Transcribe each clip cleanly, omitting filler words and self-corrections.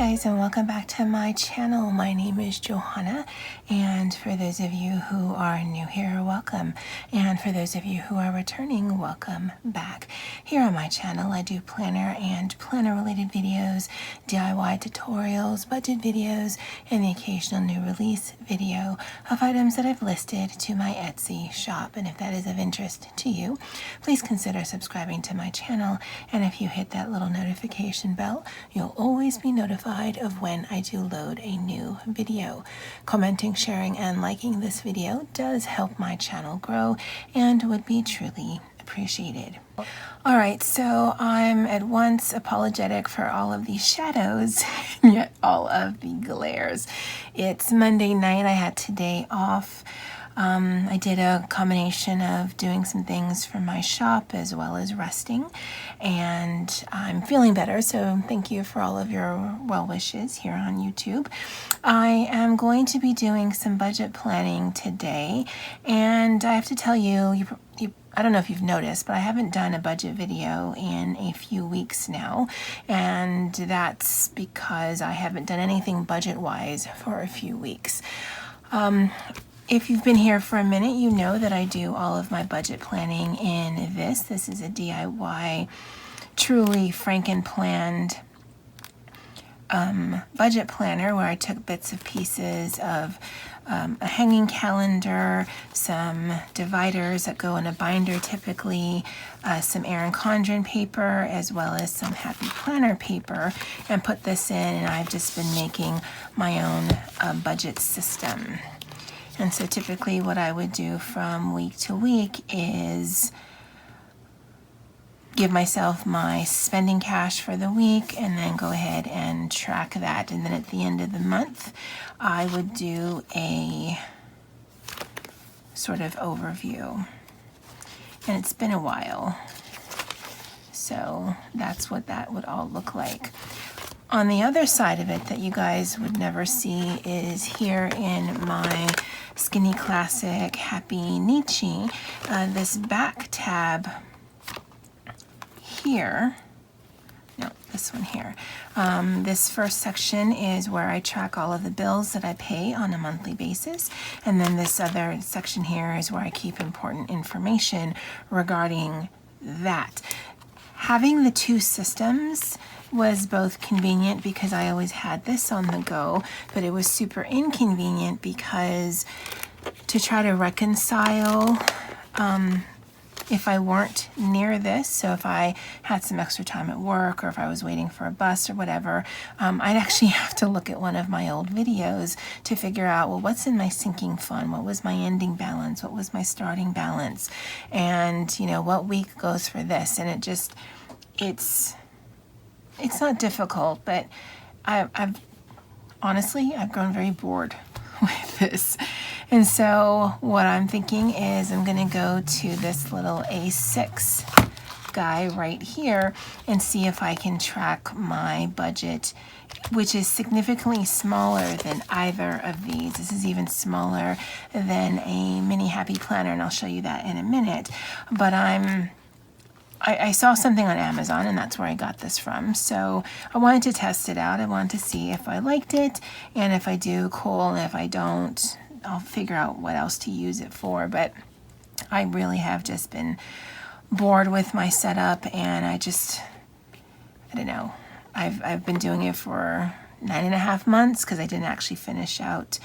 guys, and welcome back to my channel. My name is Johanna, and for those of you who are new here, welcome. And for those of you who are returning, welcome back. Here on my channel, I do planner and planner related videos, DIY tutorials, budget videos, and the occasional new release video of items that I've listed to my Etsy shop. And if that is of interest to you, please consider subscribing to my channel. And if you hit that little notification bell, you'll always be notified of when I do load a new video. Commenting, sharing, and liking this video does help my channel grow and would be truly appreciated. All right, so I'm at once apologetic for all of these shadows and yet all of the glares. It's Monday night. I had today off. I did a combination of doing some things for my shop as well as resting, and I'm feeling better, so thank you for all of your well wishes here on YouTube. I am going to be doing some budget planning today, and I have to tell you, I don't know if you've noticed, but I haven't done a budget video in a few weeks now, and that's because I haven't done anything budget-wise for a few weeks. If you've been here for a minute, you know that I do all of my budget planning in this. This is a DIY, truly Franken-planned budget planner where I took bits and pieces of a hanging calendar, some dividers that go in a binder typically, some Erin Condren paper, as well as some Happy Planner paper, and put this in, and I've just been making my own budget system. And so typically what I would do from week to week is give myself my spending cash for the week and then go ahead and track that. And then at the end of the month, I would do a sort of overview. And it's been a while. So that's what that would all look like. On the other side of it that you guys would never see is here in my Skinny Classic Happy Nietzsche, this back tab here, no, this one here. This first section is where I track all of the bills that I pay on a monthly basis, and then this other section here is where I keep important information regarding that. Having the two systems was both convenient because I always had this on the go, but it was super inconvenient because to try to reconcile if I weren't near this, so if I had some extra time at work or if I was waiting for a bus or whatever, I'd actually have to look at one of my old videos to figure out, well, what's in my sinking fund? What was my ending balance? What was my starting balance? And, you know, what week goes for this? And it just, it's not difficult, but I've honestly grown very bored with this. And so what I'm thinking is I'm going to go to this little A6 guy right here and see if I can track my budget, which is significantly smaller than either of these. This is even smaller than a mini Happy Planner, and I'll show you that in a minute. But I saw something on Amazon, and that's where I got this from. So I wanted to test it out. I wanted to see if I liked it, and if I do, cool, and if I don't, I'll figure out what else to use it for. But I really have just been bored with my setup, and I don't know. I've been doing it for 9.5 months because I didn't actually finish out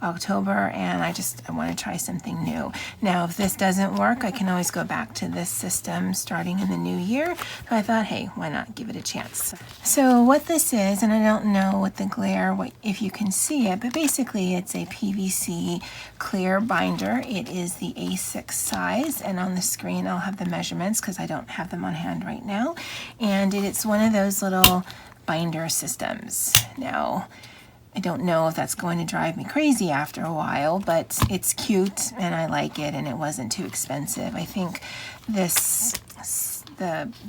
October, and I want to try something new. Now, if this doesn't work, I can always go back to this system starting in the new year. So I thought, hey, why not give it a chance? So what this is, and I don't know what the glare, if you can see it, but basically it's a PVC clear binder. It is the A6 size, and on the screen I'll have the measurements because I don't have them on hand right now. And it's one of those little binder systems. Now, I don't know if that's going to drive me crazy after a while, but it's cute and I like it, and it wasn't too expensive. I think the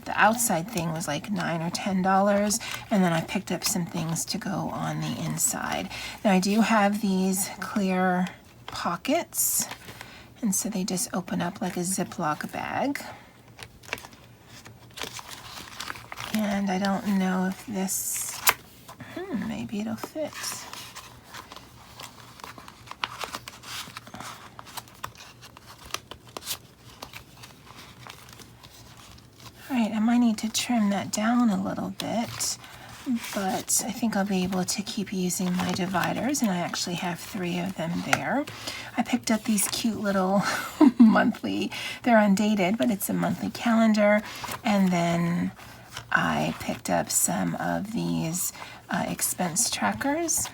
outside thing was like $9 or $10, and then I picked up some things to go on the inside. Now I do have these clear pockets, and so they just open up like a Ziploc bag. And I don't know if this Maybe it'll fit. All right, I might need to trim that down a little bit, but I think I'll be able to keep using my dividers, and I actually have 3 of them there. I picked up these cute little monthly, they're undated, but it's a monthly calendar, and then I picked up some of these expense trackers.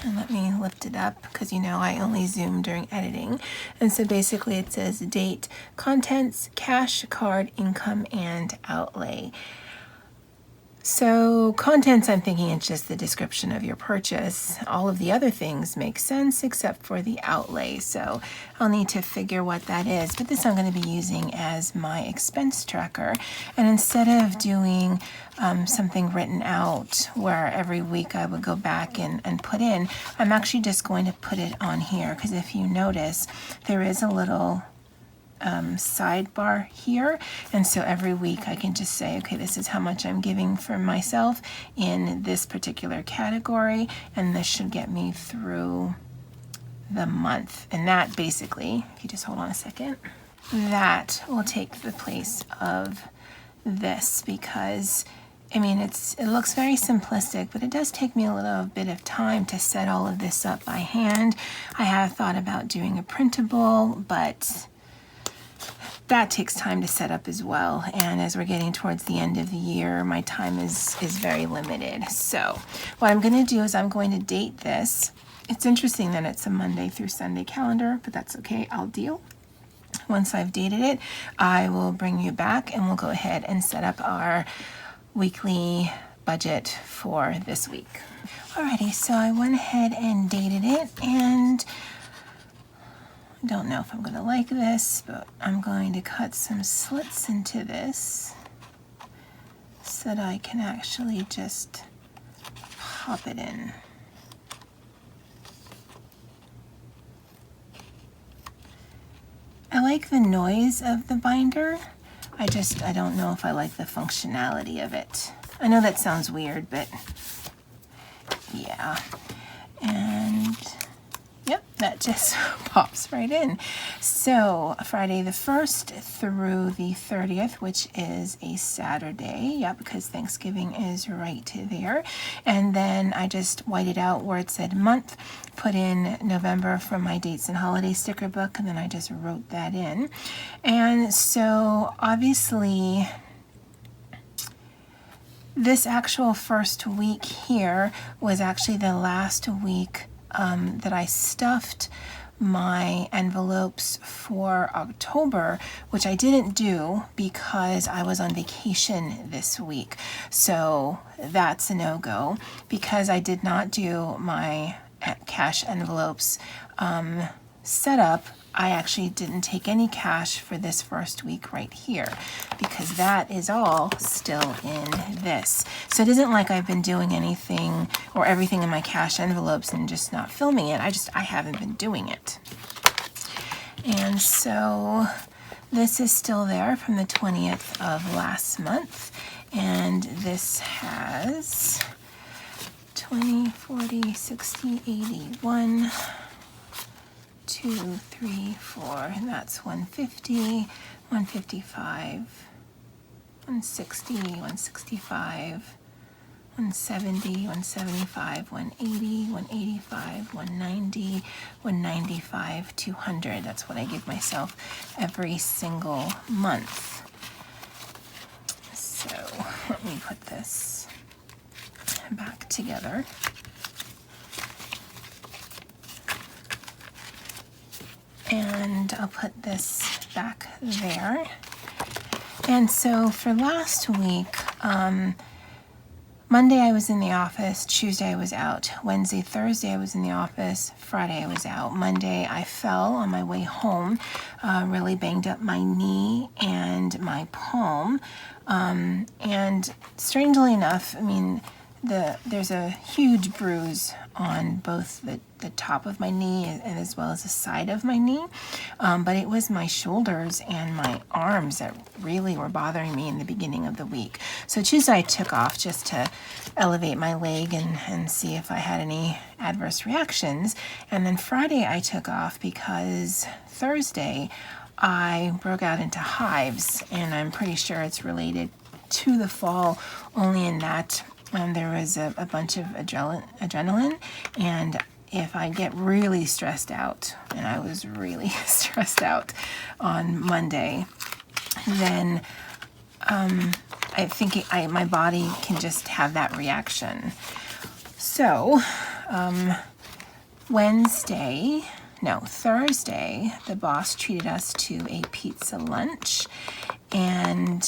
And let me lift it up because you know I only zoom during editing. And so basically it says date, contents, cash, card, income, and outlay. So contents, I'm thinking it's just the description of your purchase. All of the other things make sense except for the outlay. So I'll need to figure what that is. But this I'm going to be using as my expense tracker. And instead of doing something written out where every week I would go back and put in, I'm actually just going to put it on here. Because if you notice, there is a little sidebar here, and so every week I can just say, okay, this is how much I'm giving for myself in this particular category, and this should get me through the month. And that basically, if you just hold on a second, that will take the place of this, because I mean, it looks very simplistic, but it does take me a little bit of time to set all of this up by hand. I have thought about doing a printable, but that takes time to set up as well, and as we're getting towards the end of the year, my time is very limited. So what I'm going to do is I'm going to date this. It's interesting that it's a Monday through Sunday calendar, but that's okay, I'll deal. Once I've dated it, I will bring you back and we'll go ahead and set up our weekly budget for this week. Alrighty, so I went ahead and dated it, and I don't know if I'm going to like this, but I'm going to cut some slits into this so that I can actually just pop it in. I like the noise of the binder. I don't know if I like the functionality of it. I know that sounds weird, but yeah. And yep, that just pops right in. So Friday the 1st through the 30th, which is a Saturday. Yeah, because Thanksgiving is right there. And then I just whited out where it said month, put in November from my dates and holiday sticker book, and then I just wrote that in. And so obviously this actual first week here was actually the last week that I stuffed my envelopes for October, which I didn't do because I was on vacation this week. So that's a no-go, because I did not do my cash envelopes setup. I actually didn't take any cash for this first week right here, because that is all still in this. So it isn't like I've been doing anything or everything in my cash envelopes and just not filming it. I haven't been doing it. And so this is still there from the 20th of last month. And this has 20, 40, 60, 81, 2, 3, 4, and that's 150, 155, 160, 165, 170, 175, 180, 185, 190, 195, 200. That's what I give myself every single month. So let me put this back together. And I'll put this back there. And so for last week, Monday I was in the office, Tuesday I was out, Wednesday, Thursday I was in the office, Friday I was out. Monday I fell on my way home, really banged up my knee and my palm. And strangely enough, I mean, there's a huge bruise on both the top of my knee and as well as the side of my knee, but it was my shoulders and my arms that really were bothering me in the beginning of the week. So Tuesday I took off just to elevate my leg and see if I had any adverse reactions, and then Friday I took off because Thursday I broke out into hives, and I'm pretty sure it's related to the fall, only in that there was a bunch of adrenaline, and if I get really stressed out, and I was really stressed out on Monday, then I think my body can just have that reaction. So Thursday, the boss treated us to a pizza lunch, and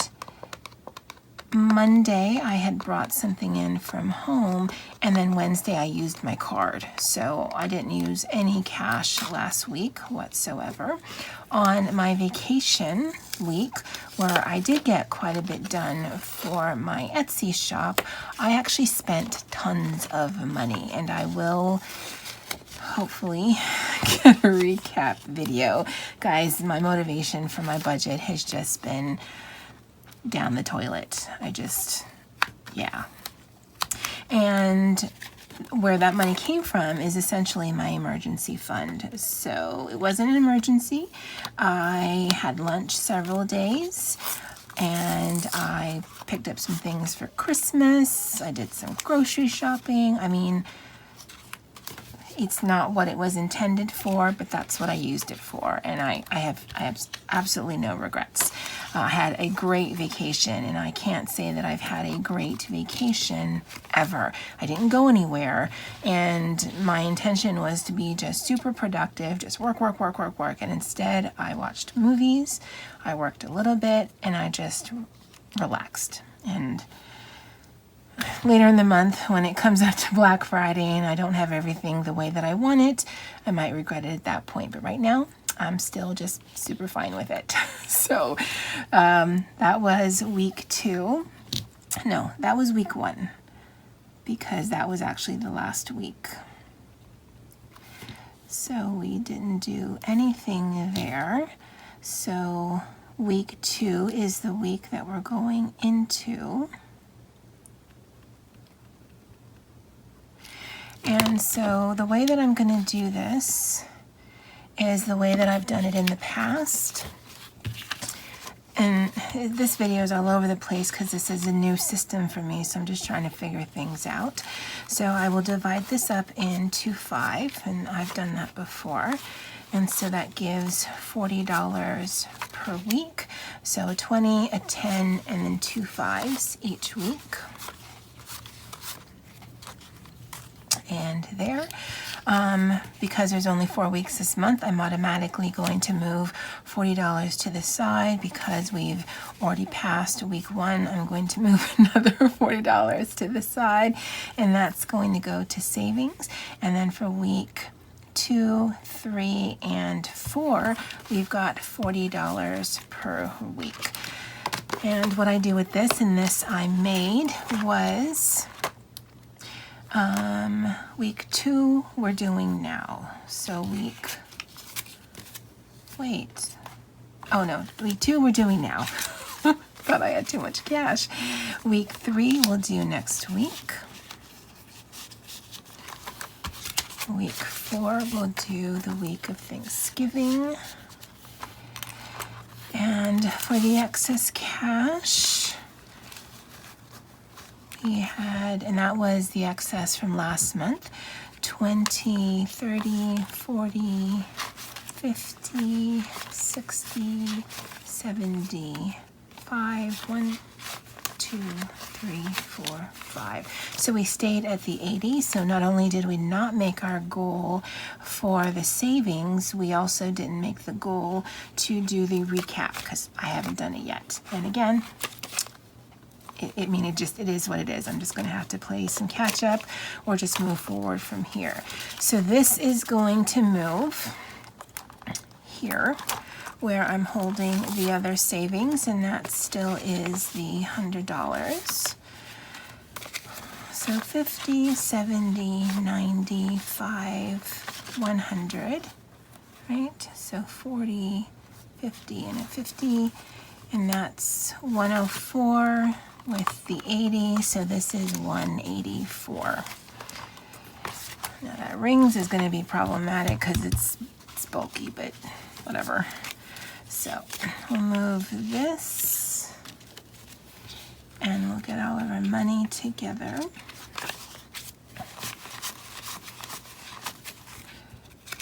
Monday I had brought something in from home, and then Wednesday I used my card. So I didn't use any cash last week whatsoever. On my vacation week, where I did get quite a bit done for my Etsy shop, I actually spent tons of money, and I will hopefully get a recap video. Guys, my motivation for my budget has just been down the toilet. Yeah. And where that money came from is essentially my emergency fund. So it wasn't an emergency. I had lunch several days, and I picked up some things for Christmas. I did some grocery shopping. I mean, it's not what it was intended for, but that's what I used it for, and I have absolutely no regrets. I had a great vacation, and I can't say that I've had a great vacation ever. I didn't go anywhere, and my intention was to be just super productive, just work, and instead I watched movies, I worked a little bit, and I just relaxed. And later in the month, when it comes up to Black Friday and I don't have everything the way that I want it, I might regret it at that point. But right now, I'm still just super fine with it. So that was week 2. No, that was week 1, because that was actually the last week. So we didn't do anything there. So week 2 is the week that we're going into. And so the way that I'm going to do this is the way that I've done it in the past. And this video is all over the place because this is a new system for me, so I'm just trying to figure things out. So I will divide this up into 5, and I've done that before. And so that gives $40 per week. So a 20, a 10, and then 2 5s each week. And there, because there's only 4 weeks this month, I'm automatically going to move $40 to the side. Because we've already passed week 1, I'm going to move another $40 to the side, and that's going to go to savings. And then for week 2, 3, and 4, we've got $40 per week. And what I do with this, and this I made, was week 2 we're doing now. So week 2 we're doing now. Thought I had too much cash. Week 3 we'll do next week. Week 4 we'll do the week of Thanksgiving. And for the excess cash, we had, and that was the excess from last month, 20, 30, 40, 50, 60, 75, 1, 2, 3, 4, 5. So we stayed at the 80. So not only did we not make our goal for the savings, we also didn't make the goal to do the recap because I haven't done it yet. And again, it is what it is. I'm just going to have to play some catch up or just move forward from here. So this is going to move here where I'm holding the other savings, and that still is the $100. So 50, 70, 95, 100, right? So 40, 50, and a 50, and that's 104 with the 80, so this is 184. Now that rings is going to be problematic because it's bulky, but whatever. So we'll move this and we'll get all of our money together.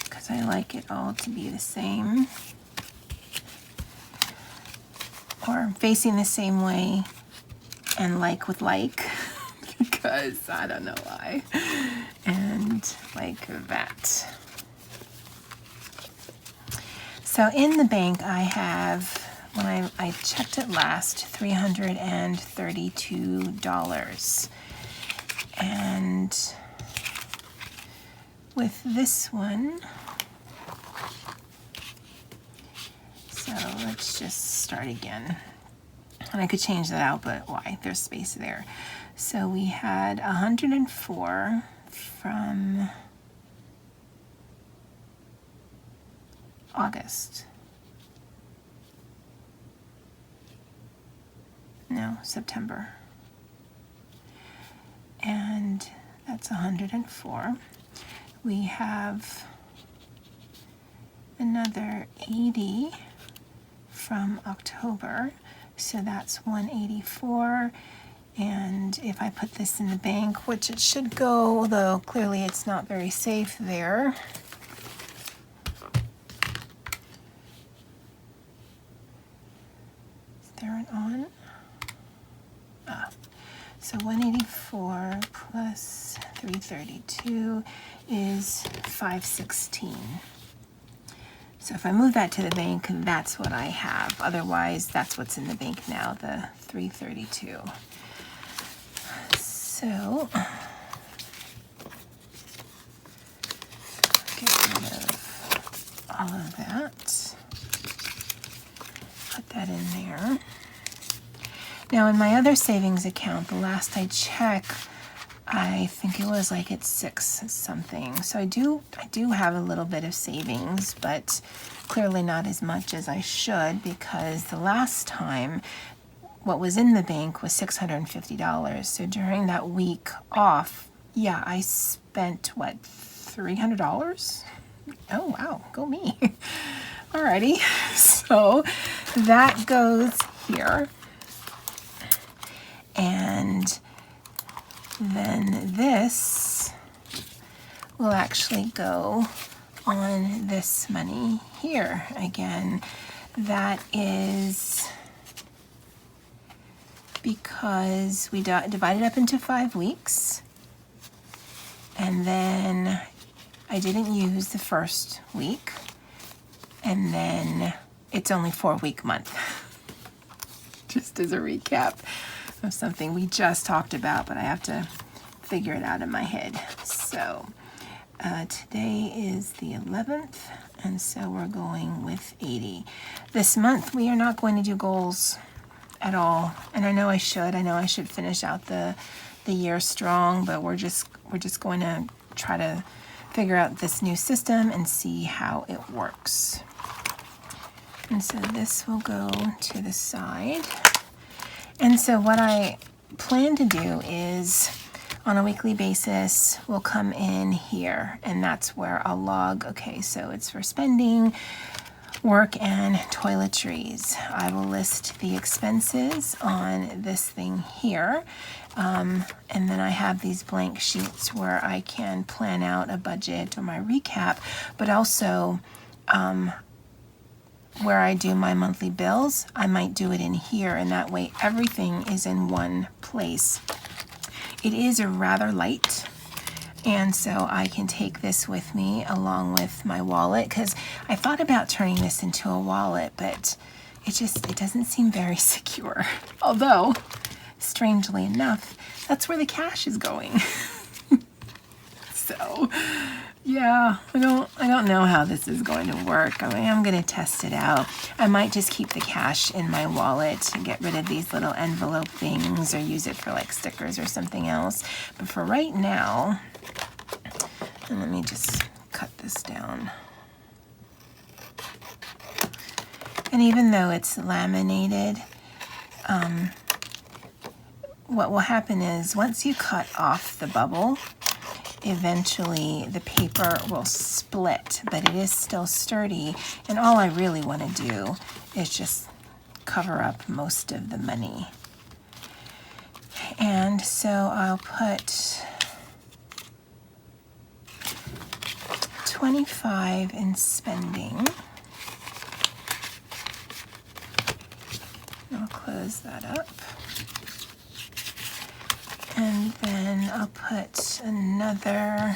Because I like it all to be the same. Or facing the same way and like with like. Because I don't know why. And like that. So in the bank I have, when I checked it last, $332. And with this one, so let's just start again. And I could change that out, but why? There's space there. So we had 104 from August. No, September. And that's 104. We have another 80 from October. So that's 184. And if I put this in the bank, which it should go, although clearly it's not very safe there. Is there an on? So 184 plus 332 is 516. So if I move that to the bank, that's what I have. Otherwise, that's what's in the bank now, the 332. So get rid of all of that. Put that in there. Now in my other savings account, the last I checked, I think it was like it's 6 something. So I do have a little bit of savings, but clearly not as much as I should, because the last time what was in the bank was $650. So during that week off, yeah, I spent what, $300? Oh wow, go me. Alrighty, so that goes here. And then this will actually go on this money here. Again, that is because we divided up into 5 weeks, and then I didn't use the first week, and then it's only 4-week month. Just as a recap of something we just talked about, but I have to figure it out in my head. So today is the 11th, and so we're going with 80. This month we are not going to do goals at all, and I know I should finish out the year strong, but we're just going to try to figure out this new system and see how it works. And so this will go to the side. And so what I plan to do is, on a weekly basis, we'll come in here, and that's where I'll log, okay, so it's for spending, work, and toiletries. I will list the expenses on this thing here, and then I have these blank sheets where I can plan out a budget or my recap, but also where I do my monthly bills, I might do it in here, and that way everything is in one place. It is a rather light, and so I can take this with me along with my wallet, because I thought about turning this into a wallet, but it doesn't seem very secure. Although, strangely enough, that's where the cash is going. So, yeah, I don't know how this is going to work. I mean, I'm going to test it out. I might just keep the cash in my wallet and get rid of these little envelope things or use it for like stickers or something else. But for right now, and let me just cut this down. And even though it's laminated, what will happen is once you cut off the bubble, eventually the paper will split, but it is still sturdy, and all I really want to do is just cover up most of the money. And so I'll put 25 in spending. I'll close that up. And then I'll put another,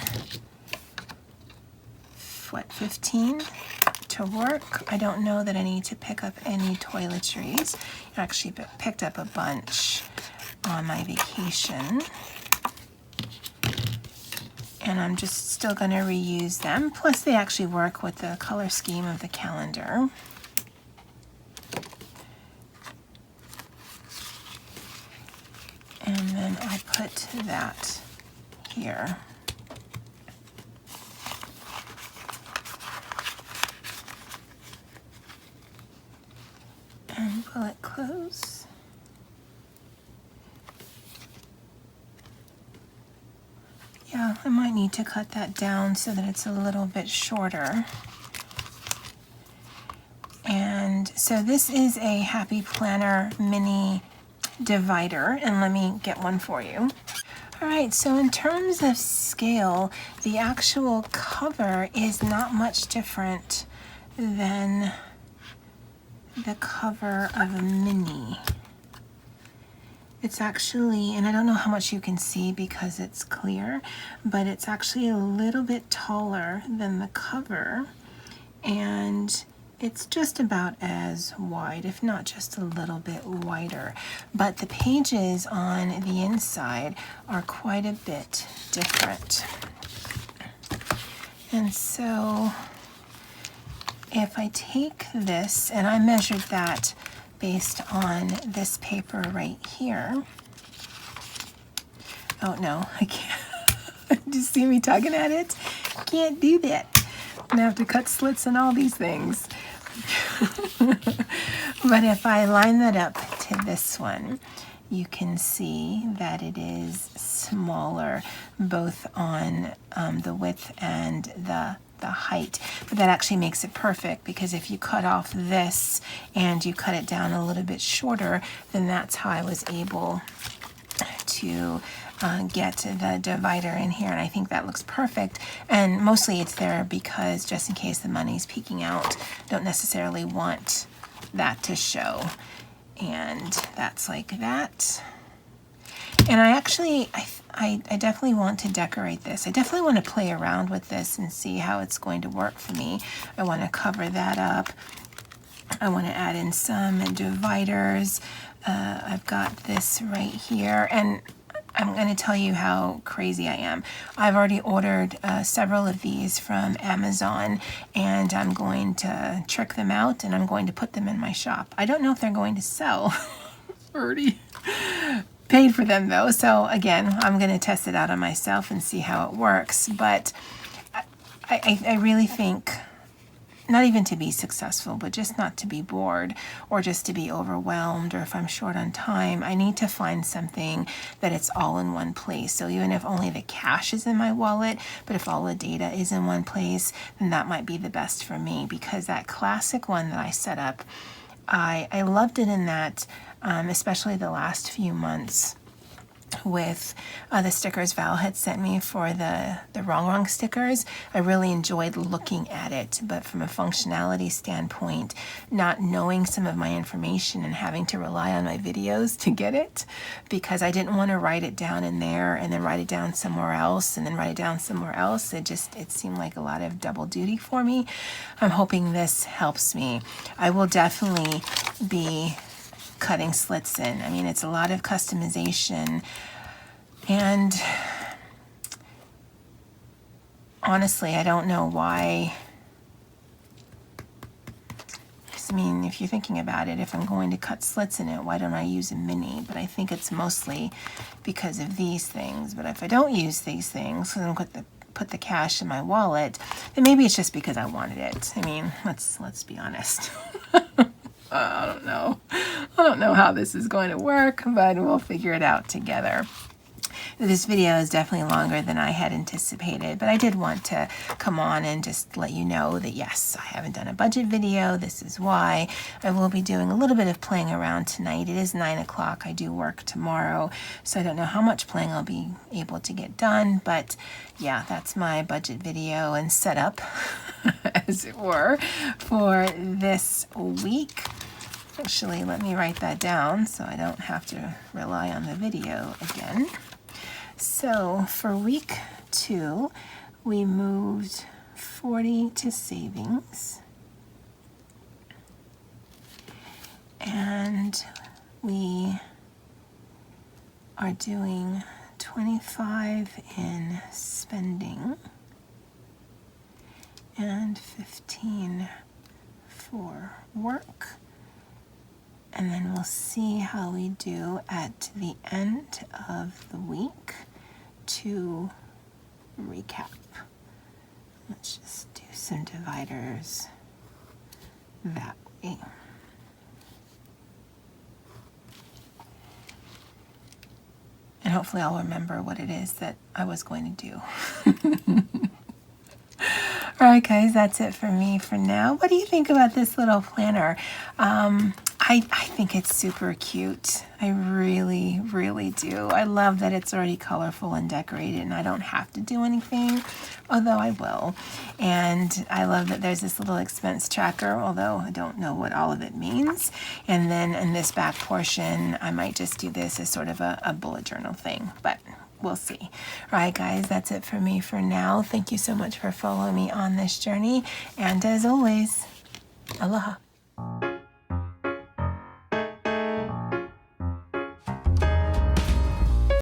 15 to work. I don't know that I need to pick up any toiletries. I actually picked up a bunch on my vacation. And I'm just still going to reuse them. Plus they actually work with the color scheme of the calendar. And then I'll put that here. And will it close? Yeah, I might need to cut that down so that it's a little bit shorter. And so this is a Happy Planner mini divider, and let me get one for you. All right, so in terms of scale, the actual cover is not much different than the cover of a mini. It's actually, and I don't know how much you can see because it's clear, but it's actually a little bit taller than the cover, and it's just about as wide, if not just a little bit wider. But the pages on the inside are quite a bit different. And so if I take this, and I measured that based on this paper right here. Oh no, I can't. Do you see me tugging at it? I can't do that. I'm gonna have to cut slits in all these things. But if I line that up to this one, you can see that it is smaller, both on the width and the height. But that actually makes it perfect, because if you cut off this and you cut it down a little bit shorter, then that's how I was able to get the divider in here, and I think that looks perfect. And mostly it's there because just in case the money's peeking out, don't necessarily want that to show. And that's like that. And I actually, I definitely want to decorate this. I definitely want to play around with this and see how it's going to work for me. I want to cover that up. I want to add in some dividers. I've got this right here, and I'm going to tell you how crazy I am. I've already ordered several of these from Amazon, and I'm going to trick them out, and I'm going to put them in my shop. I don't know if they're going to sell. Already paid for them though, so again, I'm going to test it out on myself and see how it works. But I really think, not even to be successful, but just not to be bored or just to be overwhelmed, or if I'm short on time, I need to find something that it's all in one place. So even if only the cash is in my wallet, but if all the data is in one place, then that might be the best for me, because that classic one that I set up, I loved it in that, especially the last few months with the stickers Val had sent me for the wrong stickers. I really enjoyed looking at it, but from a functionality standpoint, not knowing some of my information and having to rely on my videos to get it, because I didn't want to write it down in there and then write it down somewhere else and then write it down somewhere else. It seemed like a lot of double duty for me. I'm hoping this helps me. I will definitely be cutting slits in. I mean, it's a lot of customization, and honestly, I don't know why. I mean, if you're thinking about it, if I'm going to cut slits in it, why don't I use a mini? But I think it's mostly because of these things. But if I don't use these things, then I'll put the cash in my wallet, then maybe it's just because I wanted it. I mean, let's be honest. I don't know. I don't know how this is going to work, but we'll figure it out together. This video is definitely longer than I had anticipated, but I did want to come on and just let you know that yes, I haven't done a budget video. This is why. I will be doing a little bit of playing around tonight. It is 9 o'clock. I do work tomorrow, so I don't know how much playing I'll be able to get done, but yeah, that's my budget video and setup, as it were, for this week. Actually, let me write that down so I don't have to rely on the video again. So for week 2, we moved 40 to savings, and we are doing 25 in spending and 15 for work. And then we'll see how we do at the end of the week to recap. Let's just do some dividers that way. And hopefully I'll remember what it is that I was going to do. All right, guys, that's it for me for now. What do you think about this little planner? I think it's super cute. I really, really do. I love that it's already colorful and decorated and I don't have to do anything, although I will. And I love that there's this little expense tracker, although I don't know what all of it means. And then in this back portion, I might just do this as sort of a bullet journal thing, but we'll see. All right, guys, that's it for me for now. Thank you so much for following me on this journey. And as always, aloha.